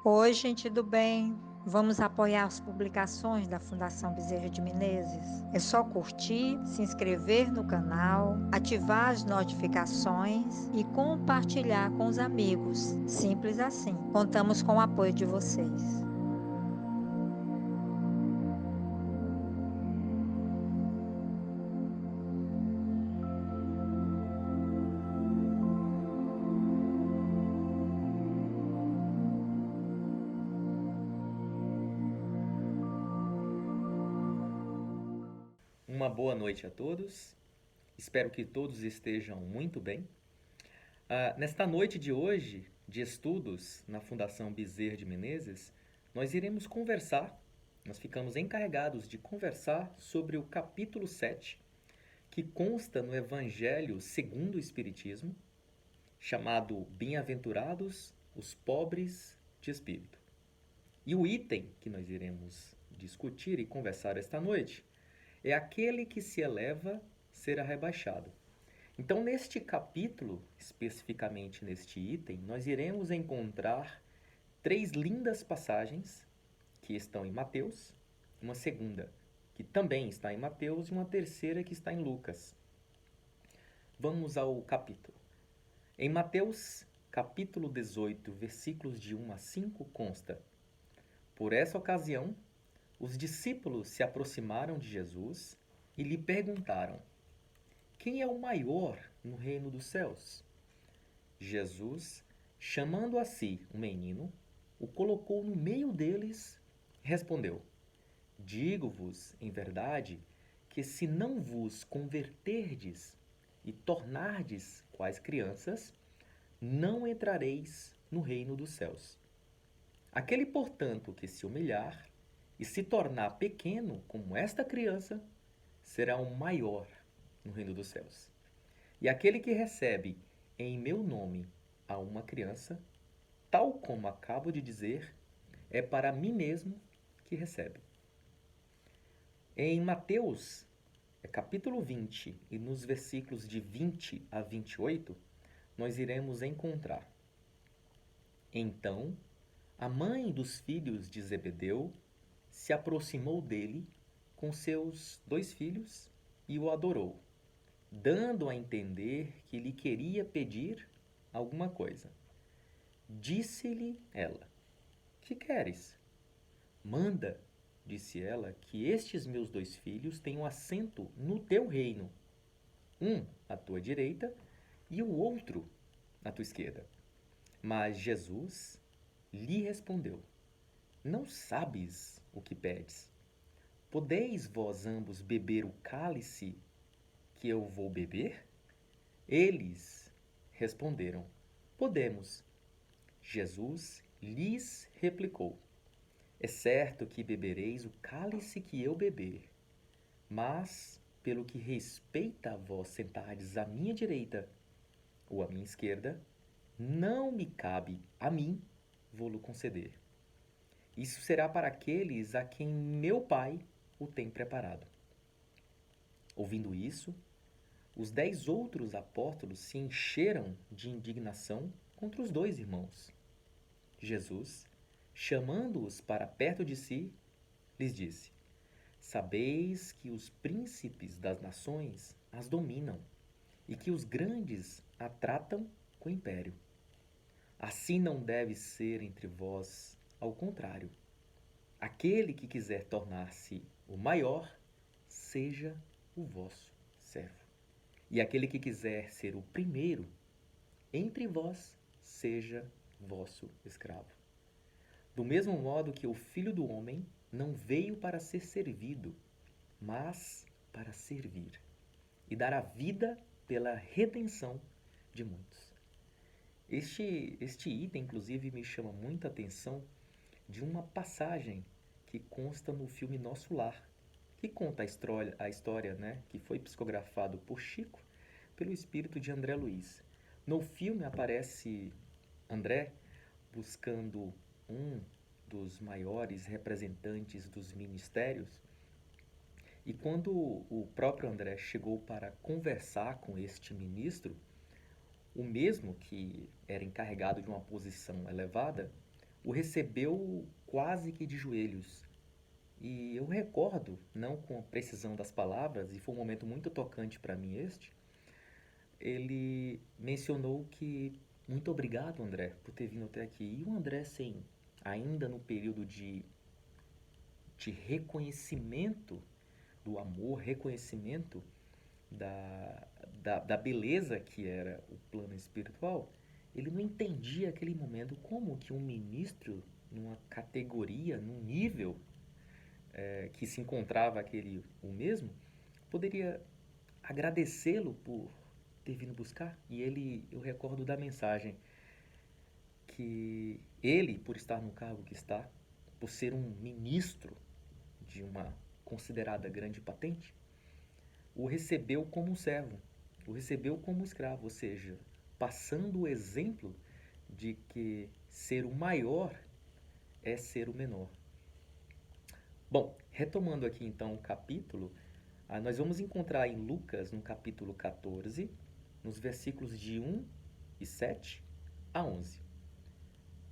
Oi, gente do bem. Vamos apoiar as publicações da Fundação Bezerra de Menezes? É só curtir, se inscrever no canal, ativar as notificações e compartilhar com os amigos. Simples assim. Contamos com o apoio de vocês. Uma boa noite a todos. Espero que todos estejam muito bem. Nesta noite de hoje, de estudos na Fundação Bezerra de Menezes, nós iremos conversar, nós ficamos encarregados de conversar sobre o capítulo 7, que consta no Evangelho segundo o Espiritismo, chamado Bem-aventurados os pobres de espírito. E o item que nós iremos discutir e conversar esta noite é aquele que se eleva será rebaixado. Então, neste capítulo, especificamente neste item, nós iremos encontrar três lindas passagens que estão em Mateus, uma segunda que também está em Mateus e uma terceira que está em Lucas. Vamos ao capítulo. Em Mateus, capítulo 18, versículos de 1 a 5, consta: Por essa ocasião, os discípulos se aproximaram de Jesus e lhe perguntaram: Quem é o maior no reino dos céus? Jesus, chamando a si um menino, o colocou no meio deles e respondeu: Digo-vos, em verdade, que se não vos converterdes e tornardes quais crianças, não entrareis no reino dos céus. Aquele, portanto, que se humilhar e se tornar pequeno como esta criança, será o maior no reino dos céus. E aquele que recebe em meu nome a uma criança, tal como acabo de dizer, é para mim mesmo que recebe. Em Mateus, capítulo 20, e nos versículos de 20 a 28, nós iremos encontrar: Então, a mãe dos filhos de Zebedeu se aproximou dele com seus dois filhos e o adorou, dando a entender que lhe queria pedir alguma coisa. Disse-lhe ela: Que queres? Manda, disse ela, que estes meus dois filhos tenham assento no teu reino, um à tua direita e o outro à tua esquerda. Mas Jesus lhe respondeu: Não sabes o que pedes. Podeis vós ambos beber o cálice que eu vou beber? Eles responderam: Podemos. Jesus lhes replicou: É certo que bebereis o cálice que eu beber, mas, pelo que respeita a vós sentardes à minha direita ou à minha esquerda, não me cabe a mim vô-lo conceder. Isso será para aqueles a quem meu Pai o tem preparado. Ouvindo isso, os 10 outros apóstolos se encheram de indignação contra os dois irmãos. Jesus, chamando-os para perto de si, lhes disse: Sabeis que os príncipes das nações as dominam e que os grandes a tratam com império. Assim não deve ser entre vós, ao contrário. Aquele que quiser tornar-se o maior, seja o vosso servo. E aquele que quiser ser o primeiro entre vós, seja vosso escravo. Do mesmo modo que o Filho do Homem não veio para ser servido, mas para servir e dar a vida pela redenção de muitos. Este item, inclusive, me chama muita atenção de uma passagem que consta no filme Nosso Lar, que conta a história, né, que foi psicografado por Chico pelo espírito de André Luiz. No filme aparece André buscando um dos maiores representantes dos ministérios, e quando o próprio André chegou para conversar com este ministro, o mesmo que era encarregado de uma posição elevada, o recebeu quase que de joelhos. E eu recordo, não com a precisão das palavras, e foi um momento muito tocante para mim ele mencionou que muito obrigado, André, por ter vindo até aqui. E o André, ainda no período de reconhecimento do amor, reconhecimento da beleza que era o plano espiritual, ele não entendia aquele momento como que um ministro, numa categoria, num nível que se encontrava o mesmo, poderia agradecê-lo por ter vindo buscar. E eu recordo da mensagem que ele, por estar no cargo que está, por ser um ministro de uma considerada grande patente, o recebeu como um servo, o recebeu como um escravo, ou seja, passando o exemplo de que ser o maior é ser o menor. Bom, retomando aqui então o capítulo, nós vamos encontrar em Lucas, no capítulo 14, nos versículos de 1 e 7 a 11.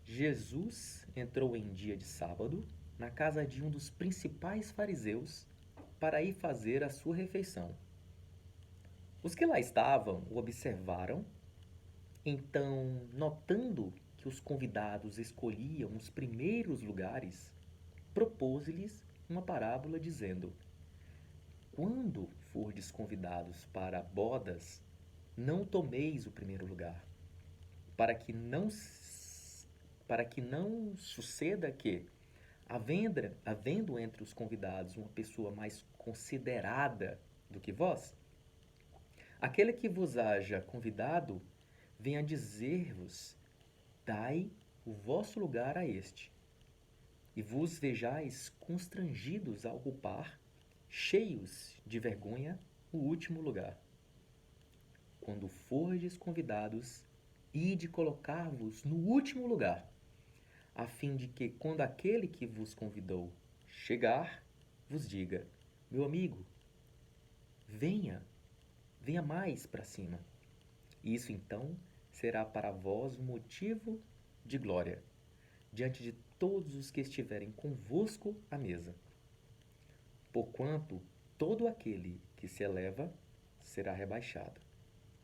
Jesus entrou em dia de sábado na casa de um dos principais fariseus para ir fazer a sua refeição. Os que lá estavam o observaram, então, notando que os convidados escolhiam os primeiros lugares, propôs-lhes uma parábola dizendo: quando fordes convidados para bodas, não tomeis o primeiro lugar, para que não suceda que, havendo entre os convidados uma pessoa mais considerada do que vós, aquele que vos haja convidado venha dizer-vos: dai o vosso lugar a este, e vos vejais constrangidos a ocupar, cheios de vergonha, o último lugar. Quando fordes convidados, ide colocar-vos no último lugar, a fim de que, quando aquele que vos convidou chegar, vos diga: meu amigo, venha mais para cima. Isso então será para vós um motivo de glória diante de todos os que estiverem convosco à mesa. Porquanto todo aquele que se eleva será rebaixado,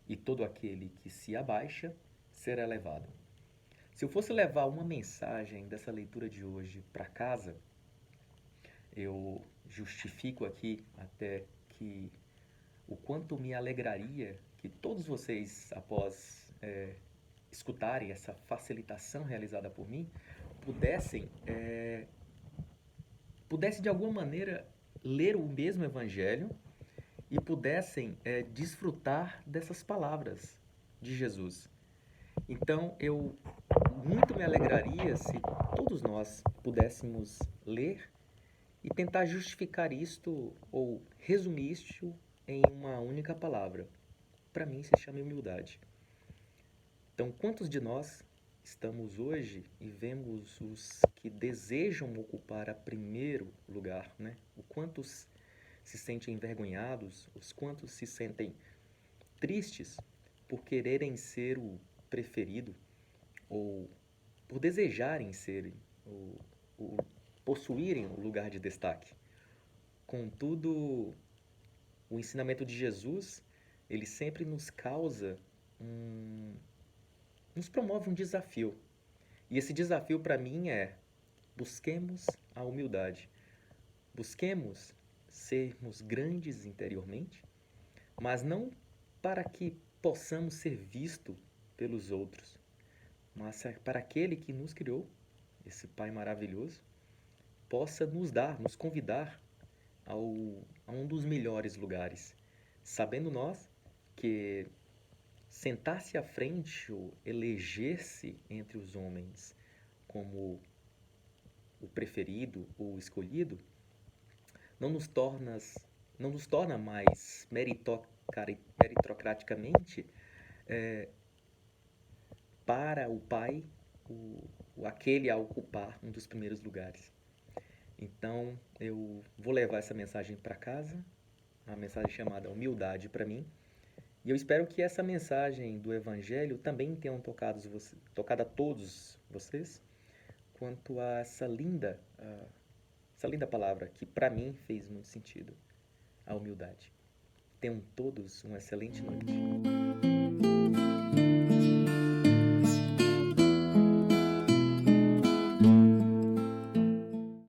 e todo aquele que se abaixa será elevado. Se eu fosse levar uma mensagem dessa leitura de hoje para casa, eu justifico aqui até que o quanto me alegraria que todos vocês, após escutarem essa facilitação realizada por mim, pudessem de alguma maneira ler o mesmo evangelho e pudessem desfrutar dessas palavras de Jesus. Então, eu muito me alegraria se todos nós pudéssemos ler e tentar justificar isto ou resumir isto em uma única palavra. Para mim, se chama humildade. Então, quantos de nós estamos hoje e vemos os que desejam ocupar a primeiro lugar, né? O quantos se sentem envergonhados, os quantos se sentem tristes por quererem ser o preferido ou por desejarem serem ou possuírem o lugar de destaque. Contudo, o ensinamento de Jesus, ele sempre nos promove um desafio. E esse desafio para mim é: busquemos a humildade. Busquemos sermos grandes interiormente, mas não para que possamos ser vistos pelos outros, mas para aquele que nos criou, esse Pai maravilhoso, possa nos convidar a um dos melhores lugares, sabendo nós que sentar-se à frente ou eleger-se entre os homens como o preferido ou o escolhido não nos torna mais meritocraticamente para o Pai aquele a ocupar um dos primeiros lugares. Então, eu vou levar essa mensagem para casa, a mensagem chamada Humildade para mim, e eu espero que essa mensagem do Evangelho também tenha tocado a todos vocês quanto a essa linda palavra que para mim fez muito sentido, a humildade. Tenham todos uma excelente noite.